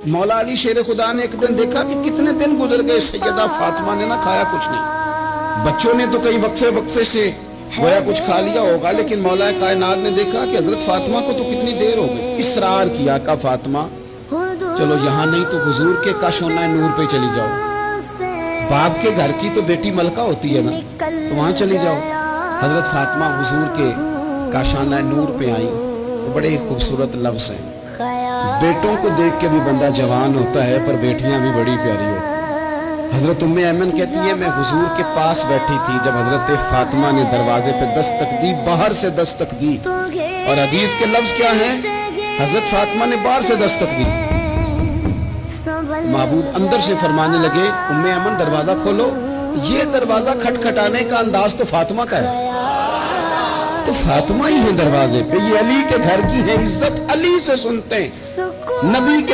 मौला अली शेर खुदा ने एक दिन देखा कि कितने दिन गुजर गए, सैयदा फातिमा ने ना खाया कुछ नहीं। बच्चों ने तो कई वक्फे वक्फे से गोया कुछ खा लिया होगा, लेकिन मौला कायनात ने देखा कि हजरत फातिमा को तो कितनी देर हो गई। इसरार किया का फातिमा चलो यहाँ नहीं तो हुजूर के काशोना नूर पे चली जाओ। बाप के घर की तो बेटी मलका होती है ना, तो वहां चली जाओ। हजरत फातिमा हुजूर के काशाना नूर पे आई। तो बड़े खूबसूरत लफ्ज हैं। बेटों को देख के भी बंदा जवान होता है, पर बेटियां भी बड़ी प्यारी होती हैं। हजरत उम्मे ऐमन कहती है मैं हुजूर के पास बैठी थी जब हजरत फातिमा ने दरवाजे पे दस्तक दी, बाहर से दस्तक दी। और हदीस के लफ्ज क्या हैं? हजरत फातिमा ने बाहर से दस्तक दी। महबूब अंदर से फरमाने लगे उम्मे ऐमन दरवाजा खोलो। ये दरवाजा खटखटाने का अंदाज तो फातिमा का है, तो फातिमा ही है दरवाजे पे। ये अली के घर की है, इज्जत अली से सुनते हैं। नबी के